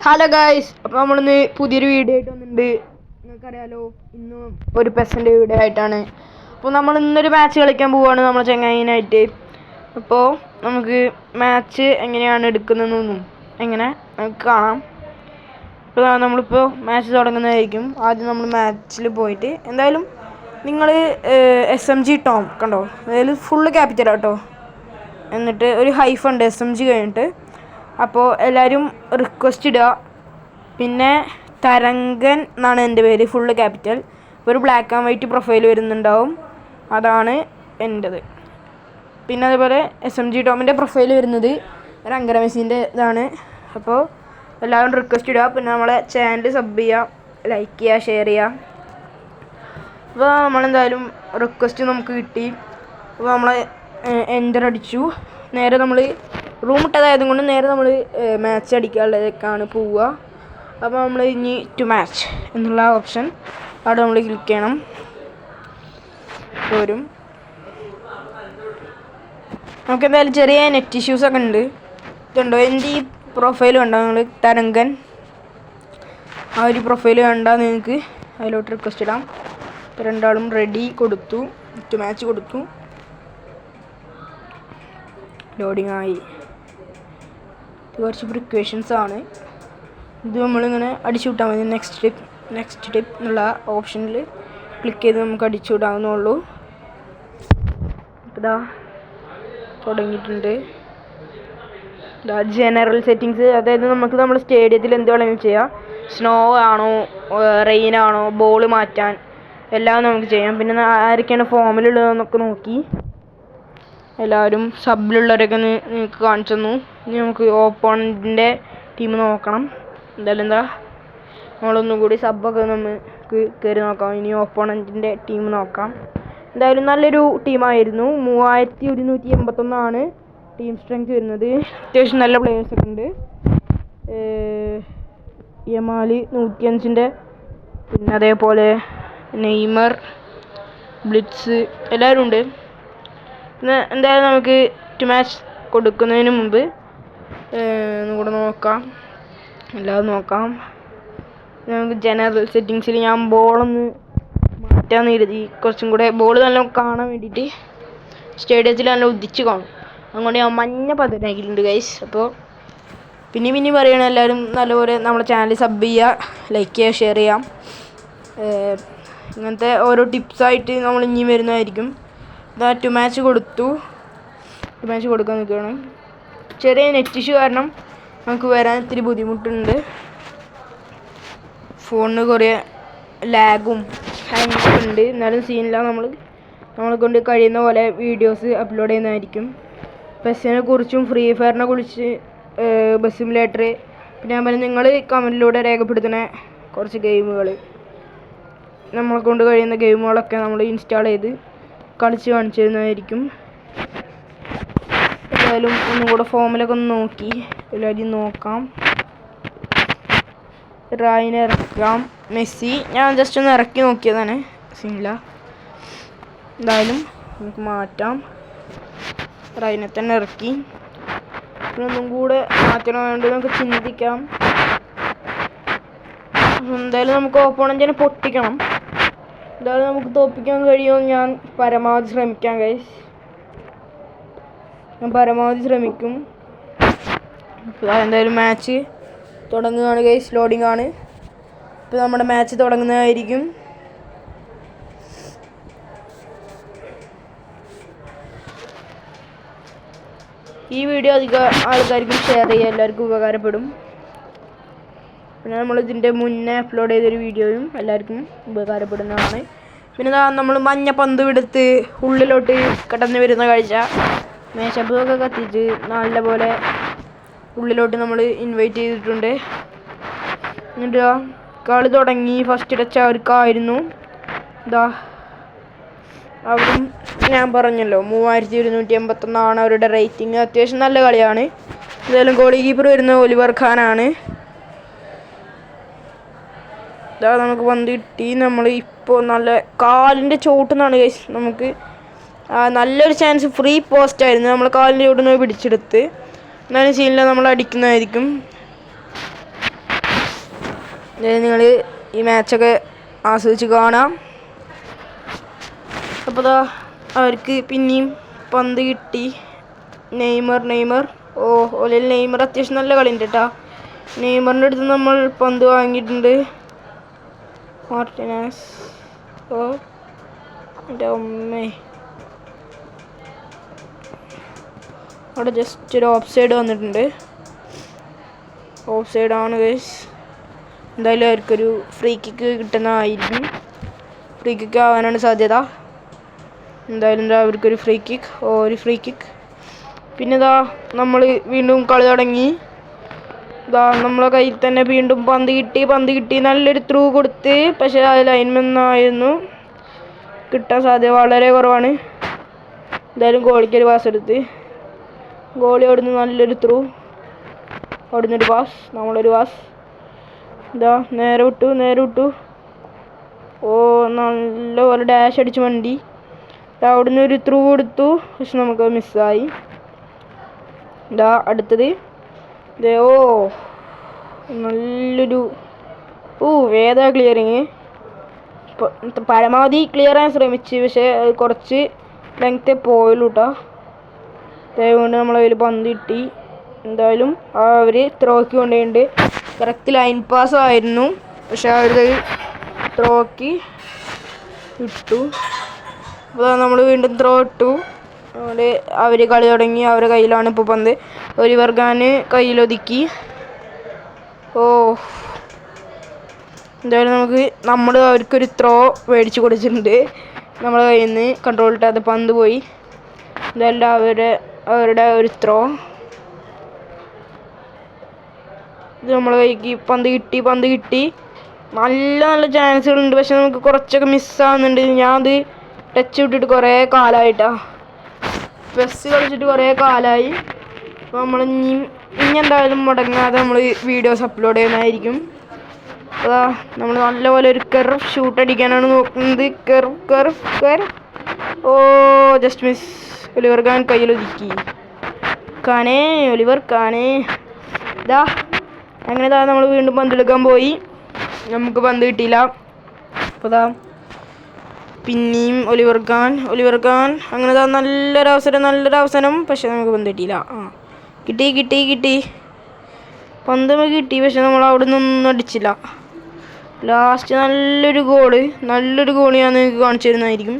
Hello guys, അപ്പോൾ നമ്മളിന്ന് പുതിയൊരു വീഡിയോ ആയിട്ട് വന്നിട്ടുണ്ട്. നിങ്ങൾക്കറിയാലോ, ഇന്ന് ഒരു പെസൻ്റെ വീഡിയോ ആയിട്ടാണ്. അപ്പോൾ നമ്മൾ ഇന്നൊരു മാച്ച് കളിക്കാൻ പോവുകയാണ് നമ്മൾ ചങ്ങായിനായിട്ട്. അപ്പോൾ നമുക്ക് മാച്ച് എങ്ങനെയാണ് എടുക്കുന്നതെന്നൊന്നും നമുക്ക് കാണാം. അപ്പോൾ നമ്മളിപ്പോൾ മാച്ച് തുടങ്ങുന്നതായിരിക്കും. ആദ്യം നമ്മൾ മാച്ചിൽ പോയിട്ട് എന്തായാലും നിങ്ങൾ SMG ടോം കണ്ടോ, അതായത് ഫുള്ള് ക്യാപിറ്റൽ കേട്ടോ. എന്നിട്ട് ഒരു ഹൈഫുണ്ട് SMG കഴിഞ്ഞിട്ട്. അപ്പോൾ എല്ലാവരും റിക്വസ്റ്റ് ഇടുക. പിന്നെ തരംഗൻ എന്നാണ് എൻ്റെ പേര്, ഫുള്ള് ക്യാപിറ്റൽ. ഒരു ബ്ലാക്ക് ആൻഡ് വൈറ്റ് പ്രൊഫൈൽ വരുന്നുണ്ടാവും, അതാണ് എൻ്റെത്. പിന്നെ അതേപോലെ SMG ടോമിൻ്റെ പ്രൊഫൈൽ വരുന്നത് രംഗരമേശിൻ്റെ ഇതാണ്. അപ്പോൾ എല്ലാവരും റിക്വസ്റ്റ് ഇടുക. പിന്നെ നമ്മളെ ചാനൽ സബ് ചെയ്യുക, ലൈക്ക് ചെയ്യുക, ഷെയർ ചെയ്യുക. അപ്പോൾ നമ്മളെന്തായാലും റിക്വസ്റ്റ് നമുക്ക് കിട്ടി. അപ്പോൾ നമ്മളെ എൻ്റർ അടിച്ചു. നേരെ നമ്മൾ റൂം ഇട്ടതായത് കൊണ്ട് നേരെ നമ്മൾ മാച്ച് അടിക്കാനുള്ളതൊക്കെയാണ് പോവുക. അപ്പോൾ നമ്മൾ ഇനി ടു മാച്ച് എന്നുള്ള ഓപ്ഷൻ അവിടെ നമ്മൾ ക്ലിക്ക് ചെയ്യണം. വരും. നമുക്ക് എന്തായാലും ചെറിയ നെറ്റ് ഇഷ്യൂസൊക്കെ ഉണ്ട്. ഇതുണ്ടോ എൻ്റെ ഈ പ്രൊഫൈൽ കണ്ടോ നിങ്ങൾ, തരംഗൻ. ആ ഒരു പ്രൊഫൈൽ കണ്ടാൽ നിങ്ങൾക്ക് അതിലോട്ട് റിക്വസ്റ്റ് ഇടാം. രണ്ടാളും റെഡി കൊടുത്തു, ടു മാച്ച് കൊടുത്തു. ലോഡിങ് ആയി. ഇത് കുറച്ച് പ്രിക്വേഷൻസ് ആണ്. ഇത് നമ്മളിങ്ങനെ അടിച്ചു വിട്ടാൽ മതി. നെക്സ്റ്റ് ടിപ്പ് എന്നുള്ള ഓപ്ഷനിൽ ക്ലിക്ക് ചെയ്ത് നമുക്ക് അടിച്ചു വിടാവുന്നുള്ളൂ. ഇതാ തുടങ്ങിയിട്ടുണ്ട്. ഇതാ ജനറൽ സെറ്റിങ്സ്, അതായത് നമുക്ക് നമ്മുടെ സ്റ്റേഡിയത്തിൽ എന്ത് വേണമെങ്കിലും ചെയ്യാം. സ്നോ ആണോ, റെയിൻ ആണോ, ബോൾ മാറ്റാൻ എല്ലാം നമുക്ക് ചെയ്യാം. പിന്നെ ആരൊക്കെയാണ് ഫോമിലുള്ളതെന്നൊക്കെ നോക്കി എല്ലാവരും സബിലുള്ളവരൊക്കെ നിങ്ങൾക്ക് കാണിച്ചു തന്നു. ഇനി നമുക്ക് ഓപ്പോണൻറ്റിൻ്റെ ടീം നോക്കണം. എന്തായാലും നമ്മളൊന്നും കൂടി സബൊക്കെ നമുക്ക് കയറി നോക്കാം. ഇനി ഓപ്പോണൻറ്റിൻ്റെ ടീം നോക്കാം. എന്തായാലും നല്ലൊരു ടീമായിരുന്നു. 3181 ടീം സ്ട്രെങ്ത് വരുന്നത്. അത്യാവശ്യം നല്ല പ്ലേയേഴ്സൊക്കെ ഉണ്ട്. യമാലി 105, പിന്നെ അതേപോലെ നെയ്മർ, ബ്ലിറ്റ്സ് എല്ലാവരും ഉണ്ട്. പിന്നെ എന്തായാലും നമുക്ക് ടു മാച്ച് കൊടുക്കുന്നതിന് മുമ്പ് ഒന്നുകൂടെ നോക്കാം, എല്ലാവരും നോക്കാം. നമുക്ക് ജനറൽ സെറ്റിങ്സിൽ ഞാൻ ബോളൊന്ന് മാറ്റാമെന്ന് കരുതി. കുറച്ചും കൂടെ ബോൾ നല്ല കാണാൻ വേണ്ടിയിട്ട് സ്റ്റേഡിയത്തിൽ നല്ല ഉദിച്ച് കാണും. അതുകൊണ്ട് ഞാൻ മഞ്ഞ പതിനാക്കിയിട്ടുണ്ട് ഗൈസ്. അപ്പോൾ പിന്നെ പറയണം, എല്ലാവരും നല്ലപോലെ നമ്മുടെ ചാനൽ സബ് ചെയ്യുക, ലൈക്ക് ചെയ്യുക, ഷെയർ ചെയ്യാം. ഇങ്ങനത്തെ ഓരോ ടിപ്സായിട്ട് നമ്മൾ ഇനിയും വരുന്നതായിരിക്കും. ഇതാ ടു മാച്ച് കൊടുത്തു. ടു മാച്ച് കൊടുക്കാൻ നിൽക്കുകയാണ്. ചെറിയ നെറ്റ് ഇഷ്യൂ കാരണം നമുക്ക് വരാൻ ഇത്തിരി ബുദ്ധിമുട്ടുണ്ട്. ഫോണിന് കുറേ ലാഗും ഹാങ്ങൊക്കെ ഉണ്ട്. എന്നാലും സീനില്ല. നമ്മളെ കൊണ്ട് കഴിയുന്ന പോലെ വീഡിയോസ് അപ്ലോഡ് ചെയ്യുന്നതായിരിക്കും. പെസ്സിനെ കുറിച്ചും ഫ്രീ ഫയറിനെ കുറിച്ച്, ബസ് സിമുലേറ്റർ, പിന്നെ ഞാൻ പറഞ്ഞ നിങ്ങൾ കമൻറ്റിലൂടെ രേഖപ്പെടുത്തുന്ന കുറച്ച് ഗെയിമുകൾ, നമ്മളെ കൊണ്ട് കഴിയുന്ന ഗെയിമുകളൊക്കെ നമ്മൾ ഇൻസ്റ്റാൾ ചെയ്ത് കളിച്ച് കാണിച്ചു തരുന്നതായിരിക്കും. എന്തായാലും ഒന്നും കൂടെ ഫോമിലൊക്കെ ഒന്ന് നോക്കി എല്ലാവരും നോക്കാം. റായിനെ ഇറക്കാം. മെസ്സി ഞാൻ ജസ്റ്റ് ഒന്ന് ഇറക്കി നോക്കിയതാണ്, സീനില്ല. എന്തായാലും നമുക്ക് മാറ്റാം. റായിനെ തന്നെ ഇറക്കി. പിന്നെ ഒന്നും കൂടെ മാറ്റണം, വേണ്ടി നമുക്ക് ചിന്തിക്കാം. എന്തായാലും നമുക്ക് ഓപ്പോണൻറ്റിനെ പൊട്ടിക്കണം. എന്തായാലും നമുക്ക് തോൽപ്പിക്കാൻ കഴിയുമെന്ന് ഞാൻ പരമാവധി ശ്രമിക്കാം ഗൈസ്. ഞാൻ പരമാവധി ശ്രമിക്കും. എന്തായാലും മാച്ച് തുടങ്ങുകയാണ് ഗൈസ്. ലോഡിംഗ് ആണ്. ഇപ്പോൾ നമ്മുടെ മാച്ച് തുടങ്ങുന്നതായിരിക്കും. ഈ വീഡിയോ അധികം ആൾക്കാർക്കും ഷെയർ ചെയ്യുക, എല്ലാവർക്കും ഉപകാരപ്പെടും. പിന്നെ നമ്മൾ ഇതിൻ്റെ മുന്നേ അപ്ലോഡ് ചെയ്തൊരു വീഡിയോയും എല്ലാവർക്കും ഉപകാരപ്പെടുന്നതാണ്. പിന്നെ നമ്മൾ മഞ്ഞ പന്ത് എടുത്ത് ഉള്ളിലോട്ട് കടന്നു വരുന്ന കാഴ്ച, മേശപ്പൊക്കെ കത്തിച്ച് നല്ലപോലെ ഉള്ളിലോട്ട് നമ്മൾ ഇൻവൈറ്റ് ചെയ്തിട്ടുണ്ട്. എന്നിട്ട് കളി തുടങ്ങി. ഫസ്റ്റ് ടച്ച് അവർക്കായിരുന്നു. അവരും ഞാൻ പറഞ്ഞല്ലോ 3181 അവരുടെ റേറ്റിംഗ്. അത്യാവശ്യം നല്ല കളിയാണ്. എന്തായാലും ഗോളി കീപ്പർ വരുന്ന ഒലിവർ ഖാനാണ്. നമുക്ക് പന്ത് കിട്ടി. നമ്മൾ ഇപ്പോൾ നല്ല കാലിൻ്റെ ചോട്ടുന്നാണ് ഗൈസ്. നമുക്ക് നല്ലൊരു ചാൻസ് ഫ്രീ പോസ്റ്റ് ആയിരുന്നു. നമ്മൾ കാലിൻ്റെ ചോട്ടുന്ന പിടിച്ചെടുത്ത്. എന്നാലും സീനില്ല, നമ്മൾ അടിക്കുന്നതായിരിക്കും. നിങ്ങൾ ഈ മാച്ചൊക്കെ ആസ്വദിച്ച് കാണാം. അപ്പോൾ ദാ അവർക്ക് പിന്നെയും പന്ത് കിട്ടി. നെയ്മർ ഓലെ നെയ്മർ അത്യാവശ്യം നല്ല കളി ഉണ്ട് കേട്ടോ. നെയ്മറിൻ്റെ അടുത്ത് നമ്മൾ പന്ത് വാങ്ങിയിട്ടുണ്ട്. മാർട്ടിനസ് എൻ്റെ അമ്മേ, അവിടെ ജസ്റ്റ് ഒരു ഓഫ് സൈഡ് വന്നിട്ടുണ്ട്. ഓഫ് സൈഡാണ് ഗൈസ്. എന്തായാലും അവർക്കൊരു ഫ്രീ കിക്ക് കിട്ടുന്നതായിരിക്കും. ഫ്രീ കിക്ക് ആവാനാണ് സാധ്യത. എന്തായാലും അവർക്കൊരു ഫ്രീ കിക്ക്. പിന്നെ ഇതാ നമ്മൾ വീണ്ടും കളി തുടങ്ങി. ഇതാ നമ്മളെ കയ്യിൽ തന്നെ വീണ്ടും പന്ത് കിട്ടി. നല്ലൊരു ത്രൂ കൊടുത്ത്, പക്ഷേ അത് ലൈൻമെന്നായിരുന്നു. കിട്ടാൻ സാധ്യത വളരെ കുറവാണ്. എന്തായാലും ഗോളിക്കൊരു പാസ് എടുത്ത്, ഗോളി അവിടുന്ന് നല്ലൊരു ത്രൂ, അവിടുന്നൊരു പാസ്, നമ്മളൊരു പാസ്. ഇതാ നേരെ വിട്ടു. നല്ലപോലെ ഡാഷ് അടിച്ച് വണ്ടി. അവിടുന്ന് ഒരു ത്രൂ കൊടുത്തു, പക്ഷെ നമുക്ക് മിസ്സായി. ഇതാ അടുത്തത് നല്ലൊരു ഏതാ ക്ലിയറിങ്. പരമാവധി ക്ലിയർ ചെയ്യാൻ ശ്രമിച്ച്, പക്ഷേ അത് കുറച്ച് ലെങ്ത്തെ പോയുള്ളൂ കേട്ടോ. അതുകൊണ്ട് നമ്മളതിൽ പന്ത് കിട്ടി. എന്തായാലും അവർ ത്രോക്ക് കൊണ്ടുപോയിട്ടുണ്ട്. കറക്റ്റ് ലൈൻ പാസ് ആയിരുന്നു, പക്ഷെ അവർ ത്രോക്ക് ഇട്ടു. അപ്പോൾ നമ്മൾ വീണ്ടും ത്രോ ഇട്ടു. അതുകൊണ്ട് അവർ കളി തുടങ്ങി. അവരുടെ കയ്യിലാണ് ഇപ്പോൾ പന്ത്. ഒലിവർ ഖാൻ കയ്യിലൊതുക്കി. എന്തായാലും നമ്മൾ അവർക്കൊരു ത്രോ മേടിച്ച് കൊടുത്തിട്ടുണ്ട്. നമ്മളെ കയ്യിൽ നിന്ന് കൺട്രോൾ ഇട്ടാതെ പന്ത് പോയി. എന്തായാലും അവരുടെ ഒരു ത്രോ. ഇത് നമ്മളെ കൈക്ക് പന്ത് കിട്ടി. നല്ല ചാൻസുകളുണ്ട്, പക്ഷെ നമുക്ക് കുറച്ചൊക്കെ മിസ്സാവുന്നുണ്ട്. ഞാനത് ടച്ച് വിട്ടിട്ട് കുറേ കാലമായിട്ടാണ്, പെസ് കളിച്ചിട്ട് കുറേ കാലമായി. അപ്പോൾ നമ്മൾ ഇനി എന്തായാലും മുടങ്ങാതെ നമ്മൾ വീഡിയോസ് അപ്ലോഡ് ചെയ്യുന്നതായിരിക്കും. അതാ നമ്മൾ നല്ലപോലെ ഒരു കർവ് ഷൂട്ട് അടിക്കാനാണ് നോക്കുന്നത്. Curve just miss. Oliver Kahn കയ്യിലൊതുക്കി. ഒലിവർ ഖാനെ ഇതാ അങ്ങനെ നമ്മൾ വീണ്ടും പന്തെടുക്കാൻ പോയി. നമുക്ക് പന്ത് കിട്ടിയില്ല. അപ്പോൾ പിന്നെയും ഒലിവർ ഖാൻ അങ്ങനെ നല്ലൊരവസരം, പക്ഷെ നമുക്ക് പന്ത് കിട്ടിയില്ല. കിട്ടി പന്ത് നമുക്ക് കിട്ടി, പക്ഷെ നമ്മൾ അവിടെ നിന്നൊന്നും അടിച്ചില്ല. ലാസ്റ്റ് നല്ലൊരു ഗോള് ഞാൻ നിങ്ങൾക്ക് കാണിച്ചു തരുന്നതായിരിക്കും.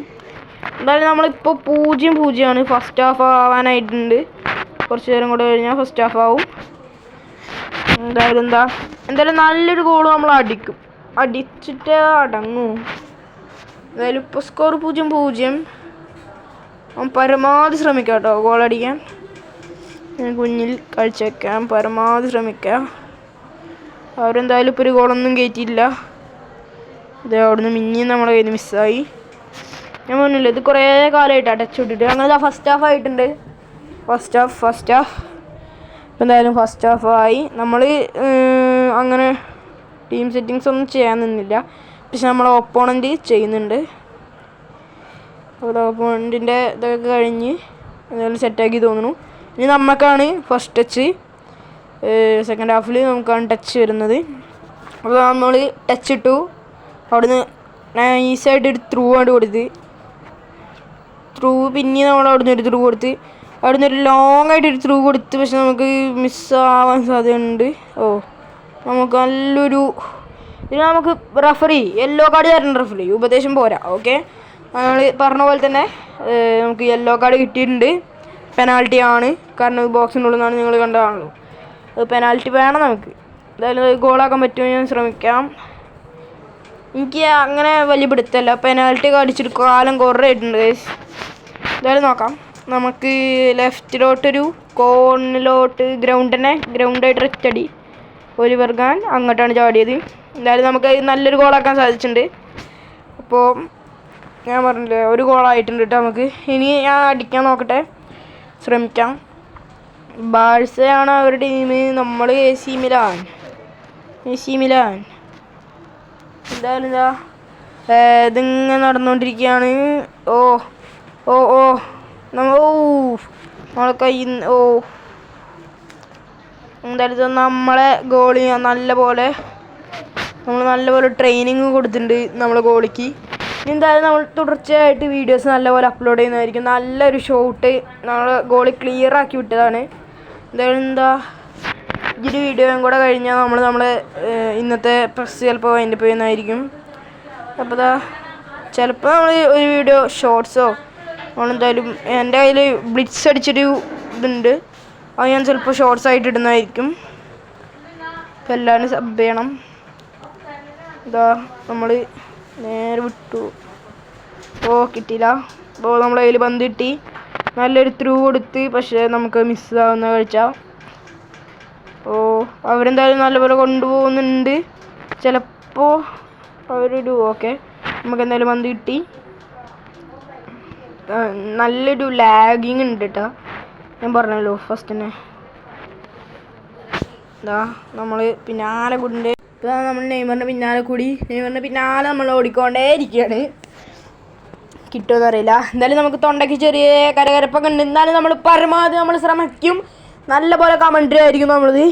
എന്തായാലും നമ്മളിപ്പോൾ 0-0 ഫസ്റ്റ് ഹാഫ് ആവാനായിട്ടുണ്ട്. കുറച്ച് നേരം കൂടെ കഴിഞ്ഞാൽ ഫസ്റ്റ് ഹാഫ് ആവും. എന്തായാലും നല്ലൊരു ഗോള് നമ്മൾ അടിച്ചിട്ട് അടങ്ങും. എന്തായാലും ഇപ്പോൾ സ്കോർ 0-0. പരമാവധി ശ്രമിക്കാം കേട്ടോ ഗോളടിക്കാൻ. കുഞ്ഞിൽ കളിച്ചേക്കാം, പരമാവധി ശ്രമിക്കാം. അവരെന്തായാലും ഇപ്പോൾ ഒരു ഗോളൊന്നും കയറ്റിയില്ല. ഇത് അവിടുന്ന് മിന്നിയും നമ്മളെ കയ്യിൽ നിന്ന് മിസ്സായി. ഞാൻ പറഞ്ഞില്ല, ഇത് കുറേ കാലമായിട്ടാണ് ടച്ച് വിട്ടിട്ട്. അങ്ങനെ ഫസ്റ്റ് ഹാഫ് ആയിട്ടുണ്ട്. ഫസ്റ്റ് ഹാഫ് ഇപ്പം എന്തായാലും ഫസ്റ്റ് ഹാഫ് ആയി. നമ്മൾ അങ്ങനെ ടീം സെറ്റിങ്സ് ഒന്നും ചെയ്യാൻ നിന്നില്ല, പക്ഷെ നമ്മളെ ഒപ്പോണൻറ്റ് ചെയ്യുന്നുണ്ട്. അപ്പോൾ ഒപ്പോണൻറ്റിൻ്റെ ഇതൊക്കെ കഴിഞ്ഞ് എന്തായാലും സെറ്റാക്കി തോന്നുന്നു. ഇനി നമുക്കാണ് ഫസ്റ്റ് ടച്ച്. സെക്കൻഡ് ഹാഫിൽ നമുക്കാണ് ടച്ച് വരുന്നത്. അപ്പോൾ നമ്മൾ ടച്ച് ഇട്ടു. അവിടുന്ന് നൈസായിട്ട് ഒരു ത്രൂ ആണ് കൊടുത്ത്. പിന്നെ നമ്മൾ അവിടുന്ന് ഒരു ത്രൂ കൊടുത്ത്. അവിടുന്ന് ഒരു ലോങ് ആയിട്ടൊരു ത്രൂ കൊടുത്ത്, പക്ഷെ നമുക്ക് മിസ്സാവാൻ സാധ്യതയുണ്ട്. നമുക്ക് നല്ലൊരു ഇത് നമുക്ക് യെല്ലോ കാർഡ് തരുന്ന റഫറി ഉപദേശം പോരാ. ഓക്കെ, നമ്മൾ പറഞ്ഞ പോലെ തന്നെ നമുക്ക് യെല്ലോ കാർഡ് കിട്ടിയിട്ടുണ്ട്. പെനാൽറ്റി ആണ്, കാരണം ബോക്സിൻ്റെ ഉള്ളിൽ നിന്നാണ് നിങ്ങൾ കണ്ടതാണല്ലോ. അത് പെനാൽറ്റി വേണം നമുക്ക്. എന്തായാലും ഗോളാക്കാൻ പറ്റുമോ ഞാൻ ശ്രമിക്കാം. എനിക്ക് അങ്ങനെ വലിയ പിടുത്തല്ല, പെനാൽറ്റി ഒക്കെ അടിച്ചിട്ട് കാലം കുറേ ആയിട്ടുണ്ട് ഗൈസ്. എന്തായാലും നോക്കാം. നമുക്ക് ലെഫ്റ്റിലോട്ടൊരു കോണിലോട്ട് ഗ്രൗണ്ടായിട്ട് ഒറ്റടി. ഒലിവർ ഖാൻ അങ്ങോട്ടാണ് ചാടിയത്. എന്തായാലും നമുക്ക് നല്ലൊരു ഗോളാക്കാൻ സാധിച്ചിട്ടുണ്ട്. അപ്പോൾ ഞാൻ പറഞ്ഞില്ലേ, ഒരു ഗോളായിട്ടുണ്ട് കേട്ടോ നമുക്ക്. ഇനി ഞാൻ അടിക്കാൻ നോക്കട്ടെ, ശ്രമിക്കാം. ബാഴ്സയാണ് അവരുടെ ടീം, നമ്മൾ എ സി മിലാൻ. എന്തായാലും ഇതിങ്ങനെ നടന്നുകൊണ്ടിരിക്കുകയാണ്. നമ്മളെ കയ്യിൽ എന്തായാലും നമ്മളെ ഗോളി നല്ല പോലെ നമ്മൾ നല്ലപോലെ ട്രെയിനിങ് കൊടുത്തിട്ടുണ്ട് നമ്മളെ ഗോളിക്ക്. എന്തായാലും നമ്മൾ തുടർച്ചയായിട്ട് വീഡിയോസ് നല്ലപോലെ അപ്ലോഡ് ചെയ്യുന്നതായിരിക്കും. നല്ലൊരു ഷോട്ട് നമ്മൾ ഗോളി ക്ലിയർ ആക്കി വിട്ടതാണ്. എന്തായാലും ഈ ഒരു വീഡിയോയും കൂടെ കഴിഞ്ഞാൽ നമ്മളെ ഇന്നത്തെ പ്രസ് ചിലപ്പോൾ വൈൻഡപ്പ് ചെയ്യുന്നതായിരിക്കും. അപ്പോൾ ചിലപ്പോൾ നമ്മൾ ഒരു വീഡിയോ ഷോർട്സോ നമ്മളെന്തായാലും എൻ്റെ കയ്യിൽ ബ്ലിറ്റ്സ് അടിച്ചൊരു ഇതുണ്ട്, അത് ഞാൻ ചിലപ്പോൾ ഷോർട്സ് ആയിട്ട് ഇടുന്നതായിരിക്കും. അപ്പോൾ എല്ലാവരും സബ് ചെയ്യണം. നമ്മൾ നേരെ വിട്ടു. കിട്ടിയില്ല. അപ്പോൾ നമ്മളെ കയ്യിൽ പന്ത് കിട്ടി, നല്ലൊരു ത്രൂ കൊടുത്ത്, പക്ഷേ നമുക്ക് മിസ്സാവുന്ന കഴിച്ചാൽ. അവരെന്തായാലും നല്ലപോലെ കൊണ്ടുപോകുന്നുണ്ട്. ചിലപ്പോൾ അവരൊരു നമുക്ക് എന്തായാലും പന്ത് കിട്ടി. നല്ലൊരു ലാഗിങ് ഉണ്ട് കേട്ടോ, ഞാൻ പറഞ്ഞല്ലോ ഫസ്റ്റ് തന്നെ. നമ്മൾ പിന്നാലെ കൂടി ഇപ്പോൾ നമ്മൾ നെയ്മറിൻ്റെ പിന്നാലെ നമ്മൾ ഓടിക്കൊണ്ടേ ഇരിക്കുകയാണ്. കിട്ടുമെന്ന് അറിയില്ല. എന്തായാലും നമുക്ക് തൊണ്ടയ്ക്ക് ചെറിയ കരകരപ്പൊക്കെ ഉണ്ട്. എന്നാലും നമ്മൾ പരമാവധി നമ്മൾ ശ്രമിക്കും. നല്ല പോലെ കമൻട്രി ആയിരിക്കും നമ്മളത്.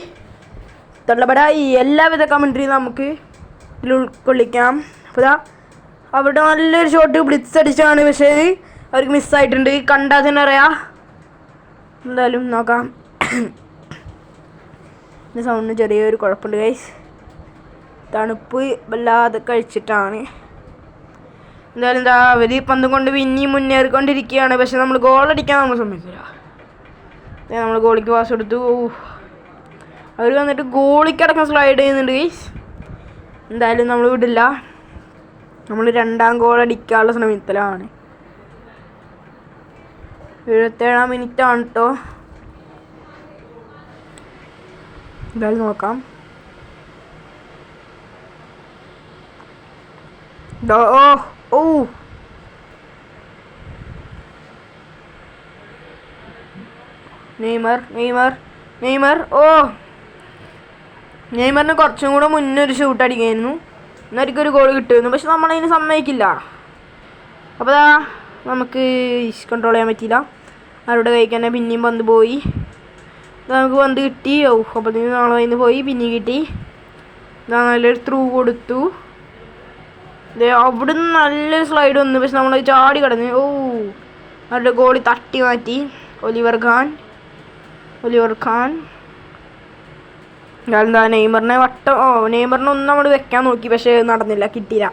തൊള്ളപട ഈ എല്ലാവിധ കമൻട്രിയും നമുക്ക് ഇതിൽ ഉൾക്കൊള്ളിക്കാം. അപ്പോൾ അവിടെ നല്ലൊരു ഷോട്ട് ബ്ലിറ്റ്സ് അടിച്ചാണ്, പക്ഷേ അവർക്ക് മിസ്സായിട്ടുണ്ട്. കണ്ടാൽ തന്നെ അറിയാം. എന്തായാലും നോക്കാം. എൻ്റെ സൗണ്ടിന് ചെറിയൊരു കുഴപ്പമുണ്ട് ഗൈസ്, തണുപ്പ് വല്ലാതെ കഴിച്ചിട്ടാണ്. എന്തായാലും അവർ പന്തും കൊണ്ട് പിന്നെയും മുന്നേറിക്കൊണ്ടിരിക്കുകയാണ്, പക്ഷെ നമ്മൾ ഗോളടിക്കാൻ നമ്മൾ സമ്മതിക്കില്ല. നമ്മൾ ഗോളിക്ക് പാസ് കൊടുത്തു. അവർ വന്നിട്ട് ഗോളിക്കടക്കം സ്ലൈഡ് ചെയ്യുന്നുണ്ട് ഗൈസ്. എന്തായാലും നമ്മൾ വിടില്ല. നമ്മൾ രണ്ടാം ഗോൾ അടിക്കാനുള്ള ശ്രമത്തിലാണ്. 77-ാം മിനിറ്റാണ് കേട്ടോ. എന്തായാലും നോക്കാം. നെയ്മറിന് കുറച്ചും കൂടെ മുന്നേ ഒരു ഷൂട്ട് അടിക്കായിരുന്നു, എന്നൊരിക്കൊരു ഗോൾ കിട്ടുമായിരുന്നു, പക്ഷെ നമ്മളതിന് സമ്മതിക്കില്ല. അപ്പോൾ നമുക്ക് കൺട്രോൾ ചെയ്യാൻ പറ്റിയില്ല. അവരുടെ കൈക്ക് തന്നെ പിന്നെയും പന്ത് പോയി. നമുക്ക് പന്ത് കിട്ടി. അപ്പോൾ നാളെ അതിന് പോയി, പിന്നെയും കിട്ടി. നല്ലൊരു ത്രൂ കൊടുത്തു. അവിടുന്ന് നല്ലൊരു സ്ലൈഡ് വന്നു, പക്ഷെ നമ്മൾ ചാടി കിടന്നു. അവരുടെ ഗോളി തട്ടി മാറ്റി. ഒലിവർ ഖാൻ എന്താ നെയ്മറിനെ നെയ്മറിനെ ഒന്ന് നമ്മൾ വെക്കാൻ നോക്കി, പക്ഷേ നടന്നില്ല, കിട്ടിയില്ല.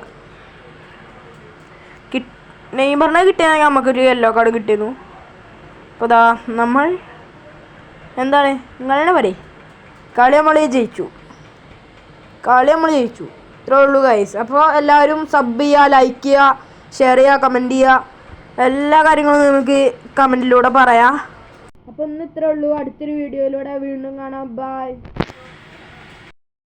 നെയ്മറിനെ കിട്ടിയാൽ നമുക്കൊരു യെല്ലോ കാർഡ് കിട്ടിയിരുന്നു. അപ്പോൾ നമ്മൾ എന്താണ് നിങ്ങളുടെ പറയും, കളി നമ്മൾ ജയിച്ചു. ഇത്രേ ഉള്ളൂ ഗൈസ്. അപ്പോൾ എല്ലാവരും സബ് ചെയ്യുക, ലൈക്ക് ചെയ്യുക, ഷെയർ ചെയ്യുക, കമൻറ്റ് ചെയ്യുക, എല്ലാ കാര്യങ്ങളും നമുക്ക് കമൻറ്റിലൂടെ പറയാം. അപ്പോൾ ഇന്ന് ഇത്രേ ഉള്ളൂ. അടുത്തൊരു വീഡിയോയിലൂടെ വീണ്ടും കാണാം. ബൈ.